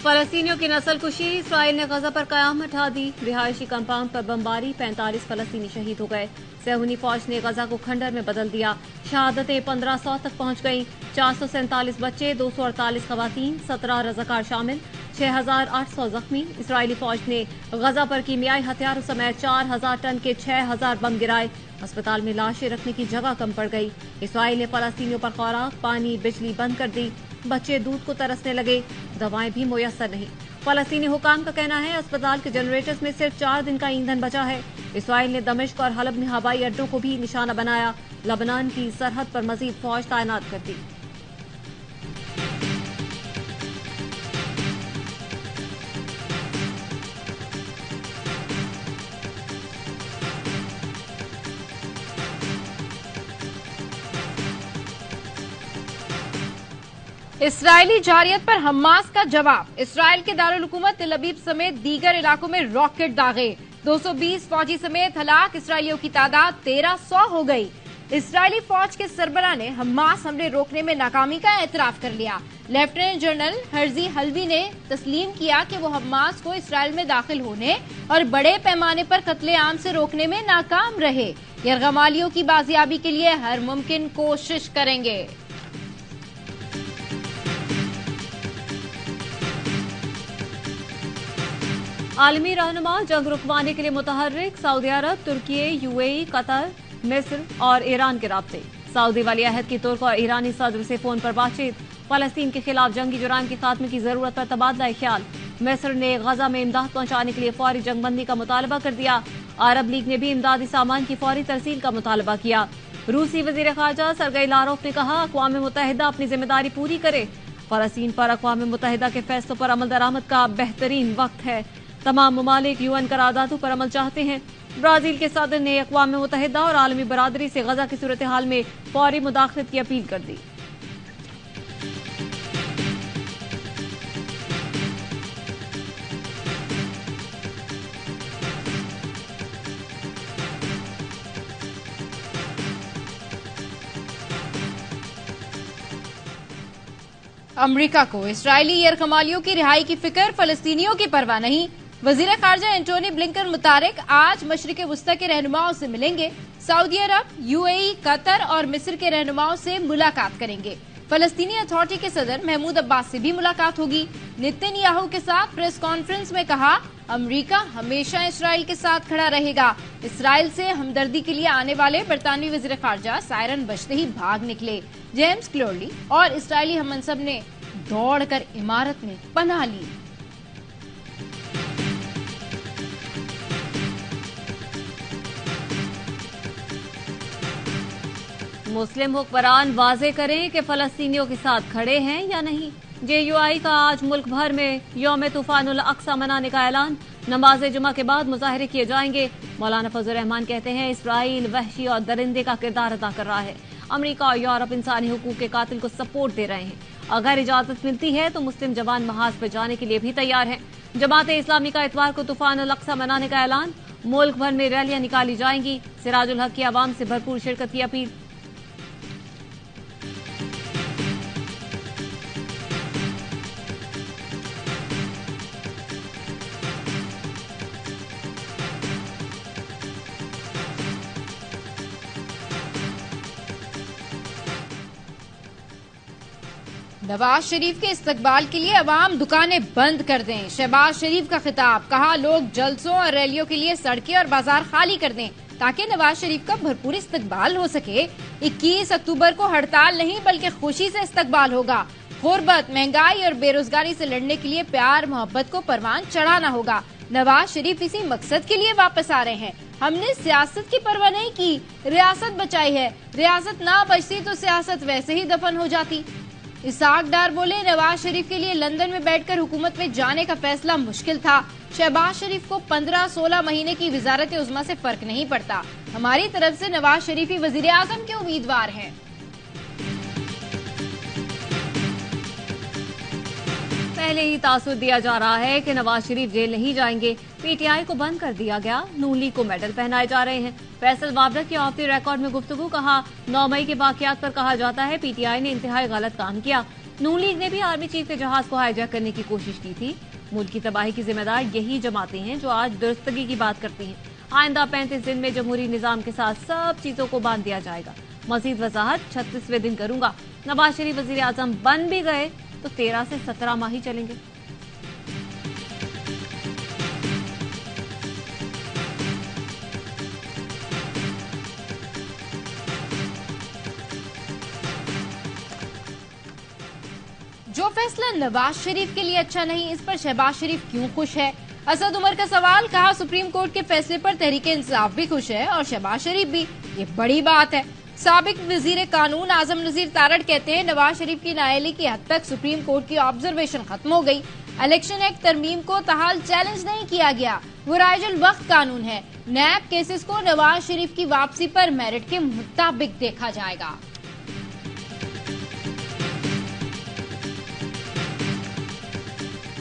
फलस्तीनियों की नस्लकुशी, इसराइल ने गजा पर कयाम हटा दी। रिहायशी कंपाउंड पर बमबारी, 45 फलस्तीनी शहीद हो गए। सहूनी फौज ने गजा को खंडर में बदल दिया। शहादतें 1500 तक पहुंच गईं। 447 बच्चे, 248 खवातीन, 17 रजाकार शामिल, 6800 जख्मी। इसराइली फौज ने गजा पर कीमियाई हथियारों समेत 4000 टन के 6000 बम गिराए। अस्पताल में लाशें रखने की जगह कम पड़ गई। इसराइल ने फलस्तीनियों पर खुराक, पानी, बिजली बंद कर दी। बच्चे दूध को तरसने लगे, दवाएं भी मुयस्सर नहीं। फलस्तीनी हुकाम का कहना है अस्पताल के जनरेटर्स में सिर्फ 4 दिन का ईंधन बचा है। इसराइल ने दमिश्क और हलब में हवाई अड्डों को भी निशाना बनाया। लबनान की सरहद पर मजीद फौज तैनात कर दी। इसराइली जारियत पर हमास का जवाब। इसराइल के दारुल हुकूमत तेल अवीव समेत दीगर इलाकों में रॉकेट दागे। 220 फौजी समेत हलाक इसराइलियों की तादाद 1300 हो गई। इसराइली फौज के सरबराह ने हमास हमले रोकने में नाकामी का एतराफ कर लिया। लेफ्टिनेंट जनरल हर्जी हल्वी ने तस्लीम किया कि वो हमास को इसराइल में दाखिल होने और बड़े पैमाने पर कत्लेआम से रोकने में नाकाम रहे। यरगमालियों की बाजियाबी के लिए हर मुमकिन कोशिश करेंगे। आलमी रहनुमा जंग रुकवाने के लिए मुतहर्रिक। सऊदी अरब, तुर्की, यूएई, कतर, मिस्र और ईरान के राब्ते। सऊदी वली अहद की तुर्क और ईरानी सदर से फोन पर बातचीत। फलस्तीन के खिलाफ जंगी जुराइम के खात्मे की जरूरत पर तबादला ख्याल। मिस्र ने गजा में इमदाद पहुंचाने के लिए फौरी जंगबंदी का मुतालबा कर दिया। अरब लीग ने भी इमदादी सामान की फौरी तरसील का मुतालबा किया। रूसी वजीर खारजा सरगई लारोफ ने कहा अक़वाम मुत्तहिदा अपनी जिम्मेदारी पूरी करे। फलस्तीन पर अक़वाम मुत्तहिदा के फैसलों पर अमल दरामद का बेहतरीन वक्त है। तमाम ममालिक यूएन करारदादों पर अमल चाहते हैं। ब्राजील के सदर ने अक़वाम मुत्तहिदा और आलमी बरादरी से गजा की सूरत हाल में फौरी मुदाखलत की अपील कर दी। अमरीका को इसराइली यरगमालियों की रिहाई की फिक्र, फलस्तीनियों की परवाह नहीं। वजीर खारजा एंटोनी ब्लिंकन मुतारिक आज मशरिक वस्ता के रहनुमाओं से मिलेंगे। सऊदी अरब, यूएई, कतर और मिस्र के रहनुमाओं से मुलाकात करेंगे। फलस्तीनी अथॉरिटी के सदर महमूद अब्बास से भी मुलाकात होगी। नेतन्याहू के साथ प्रेस कॉन्फ्रेंस में कहा अमरीका हमेशा इसराइल के साथ खड़ा रहेगा। इसराइल से हमदर्दी के लिए आने वाले बरतानवी वजीर खारजा सायरन बजते ही भाग निकले। जेम्स क्लोरली और इसराइली हममनसब ने दौड़कर इमारत में पनाह ली। मुस्लिम हुक्मरान वाजे करें कि फलस्तीनियों के साथ खड़े हैं या नहीं। जेयूआई का आज मुल्क भर में यौम तूफानुल अक्सा मनाने का ऐलान। नमाज जुमा के बाद मुजाहरे किए जाएंगे। मौलाना फजल रहमान कहते हैं इसराइल वहशी और दरिंदे का किरदार अदा कर रहा है। अमरीका और यूरोप इंसानी हुकूक के कातिल को सपोर्ट दे रहे हैं। अगर इजाजत मिलती है तो मुस्लिम जवान महाज पर जाने के लिए भी तैयार हैं। जमात इस्लामी का इतवार को तूफानुल अक्सा मनाने का ऐलान। मुल्क भर में रैलियां निकाली जाएंगी। सिराजुल हक की आवाम से भरपूर शिरकत की अपील। नवाज शरीफ के इस्तकबाल के लिए अवाम दुकानें बंद कर दें। शहबाज शरीफ का खिताब, कहा लोग जलसों और रैलियों के लिए सड़कें और बाजार खाली कर दें ताकि नवाज शरीफ का भरपूर इस्तकबाल हो सके। 21 अक्टूबर को हड़ताल नहीं बल्कि खुशी से इस्तकबाल होगा। गुर्बत, महंगाई और बेरोजगारी से लड़ने के लिए प्यार मोहब्बत को परवान चढ़ाना होगा। नवाज शरीफ इसी मकसद के लिए वापस आ रहे हैं। हमने सियासत की परवाह नहीं की, रियासत बचाई है। रियासत ना बचती तो सियासत वैसे ही दफन हो जाती। इसाक डार बोले नवाज शरीफ के लिए लंदन में बैठकर हुकूमत में जाने का फैसला मुश्किल था। शहबाज शरीफ को 15-16 महीने की वजारत उज़्मा से फर्क नहीं पड़ता। हमारी तरफ से नवाज शरीफ ही वजीर आजम के उम्मीदवार हैं। पहले ही तासुर दिया जा रहा है कि नवाज शरीफ जेल नहीं जाएंगे। पीटीआई को बंद कर दिया गया। नून लीग को मेडल पहनाए जा रहे हैं। फैसल बाबरा की ऑफ द रिकॉर्ड में गुफ्तगू, कहा 9 मई के वाकयात पर कहा जाता है पीटीआई ने इंतहाई गलत काम किया। नून लीग ने भी आर्मी चीफ के जहाज को हाईजैक करने की कोशिश की थी। मुल्क की तबाही की जिम्मेदार यही जमातें हैं जो आज दुरुस्तगी की बात करती हैं। आइंदा 35 दिन में जमहूरी निजाम के साथ सब चीजों को बांध दिया जाएगा। मजीद वजाहत 36वें दिन करूंगा। नवाज शरीफ वजीर आजम बन भी गए तो 13 से 17 माह ही चलेंगे। जो फैसला नवाज शरीफ के लिए अच्छा नहीं, इस पर शहबाज शरीफ क्यों खुश है? असद उमर का सवाल। कहा सुप्रीम कोर्ट के फैसले पर तहरीके इंसाफ भी खुश है और शहबाज शरीफ भी। ये बड़ी बात है। साबिक वजीर कानून आजम नजीर तारड़ कहते हैं नवाज शरीफ की नाअहली की हद तक सुप्रीम कोर्ट की ऑब्जर्वेशन खत्म हो गई। इलेक्शन एक्ट तरमीम को ताहाल चैलेंज नहीं किया गया, वो राइजुल वक्त कानून है। नैब केसेस को नवाज शरीफ की वापसी पर मेरिट के मुताबिक देखा जाएगा।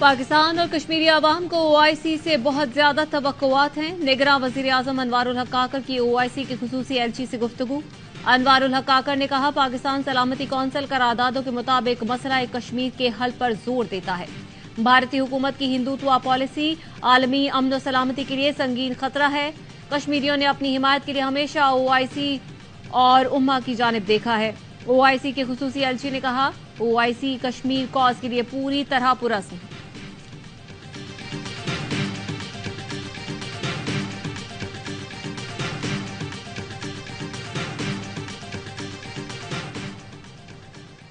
पाकिस्तान और कश्मीरी आवाम को ओआईसी से बहुत ज्यादा तवक्कुआत हैं। निगरां वजीर आजम अनवारुल हक काकर की ओआईसी के खुसूसी एलची से गुफ्तगू। अनवारुल हक काकर ने कहा पाकिस्तान सलामती कौंसिल करारदादों के मुताबिक मसला कश्मीर के हल पर जोर देता है। भारतीय हुकूमत की हिंदुत्व पॉलिसी आलमी अमन और सलामती के लिए संगीन खतरा है। कश्मीरियों ने अपनी हिमायत के लिए हमेशा ओआईसी और उम्मा की जानिब देखा है। ओआईसी के खुसूसी एलची ने कहा ओआईसी कश्मीर कॉज के लिए पूरी तरह पुरस्म है।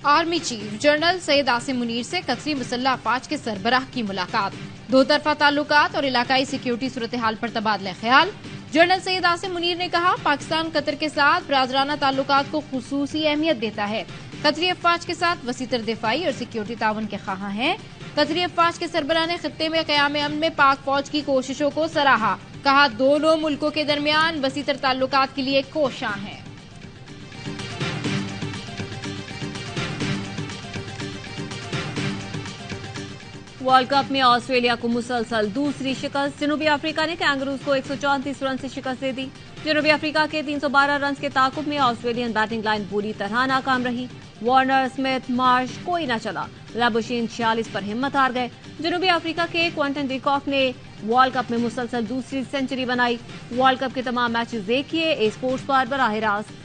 Army chief general Syed Asim Munir से कतरी मुसल्लह अफवाज के सरबराह की मुलाकात। दो तरफा ताल्लुकात और इलाकाई सिक्योरिटी सूरत हाल पर तबादला ख्याल। जनरल सैयद आसिम मुनीर ने कहा पाकिस्तान कतर के साथ बरादराना ताल्लुकात को खुसूसी अहमियत देता है। कतरी अफवाज के साथ वसीतर दिफाई और सिक्योरिटी तावन के ख्वाहां हैं। कतरी अफवाज के सरबराह ने खित्ते में क़याम अमन में पाक फौज की कोशिशों को सराहा। कहा दोनों मुल्कों के दरमियान वसीतर ताल्लुकात के लिए कोशां हैं। वर्ल्ड कप में ऑस्ट्रेलिया को मुसलसल दूसरी शिकस्त। जनूबी अफ्रीका ने कैंगरूज को 134 रन से शिकस्त दे दी। जनूबी अफ्रीका के 312 रन के ताकुब में ऑस्ट्रेलियन बैटिंग लाइन बुरी तरह नाकाम रही। वार्नर, स्मिथ, मार्श कोई न चला। लाबुशीन 46 पर हिम्मत हार गए। जनूबी अफ्रीका के क्विंटन डिकॉक ने वर्ल्ड कप में मुसलसल दूसरी सेंचुरी बनाई। वर्ल्ड कप के तमाम मैचेस देखिए ए स्पोर्ट्स पर बराह रास्त।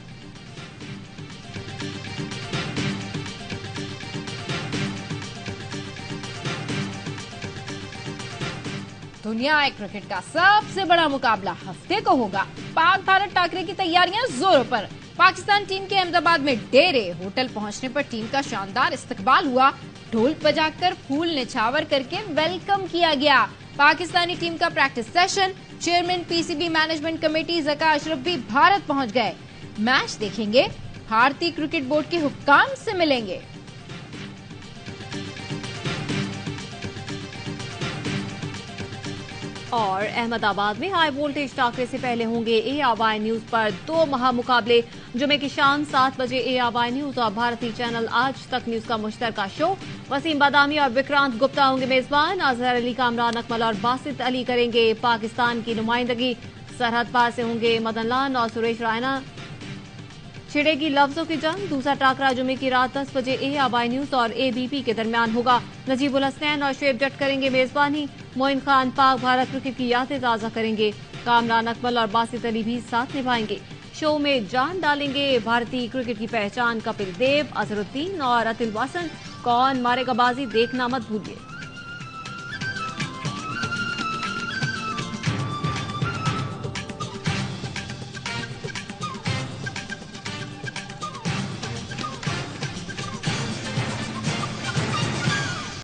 दुनिया क्रिकेट का सबसे बड़ा मुकाबला हफ्ते को होगा। पाक भारत टाकरे की तैयारियां जोरों पर। पाकिस्तान टीम के अहमदाबाद में डेरे। होटल पहुंचने पर टीम का शानदार इस्तकबाल हुआ। ढोल बजाकर फूल निछावर करके वेलकम किया गया। पाकिस्तानी टीम का practice session. Chairman PCB management committee Zaka Ashraf भी भारत पहुंच गए। मैच देखेंगे, भारतीय क्रिकेट बोर्ड के हुक्काम से मिलेंगे। और अहमदाबाद में हाई वोल्टेज टाकरे से पहले होंगे ARY न्यूज पर 2 महामुकाबले। जुमे की शाम 7 बजे ARY न्यूज और भारतीय चैनल आज तक न्यूज का मुश्तरका शो। वसीम बादामी और विक्रांत गुप्ता होंगे मेजबान। अजहर अली, कामरान अकमल और बासित अली करेंगे पाकिस्तान की नुमाइंदगी। सरहद पार से होंगे मदन लाल और सुरेश रायना। छिड़ेगी लफ्जों की जंग। दूसरा टाकरा जुमे की रात 10 बजे ARY न्यूज और ABP के दरमियान होगा। नजीबुल हसनैन और शुएब जट करेंगे मेजबानी। मोइन खान पाक भारत क्रिकेट की यादें ताज़ा करेंगे। कामरान अकमल और बासित अली भी साथ निभाएंगे। शो में जान डालेंगे भारतीय क्रिकेट की पहचान कपिल देव, अजहरुद्दीन और अतिल वासन। कौन मारेगा बाजी देखना मत भूलिए।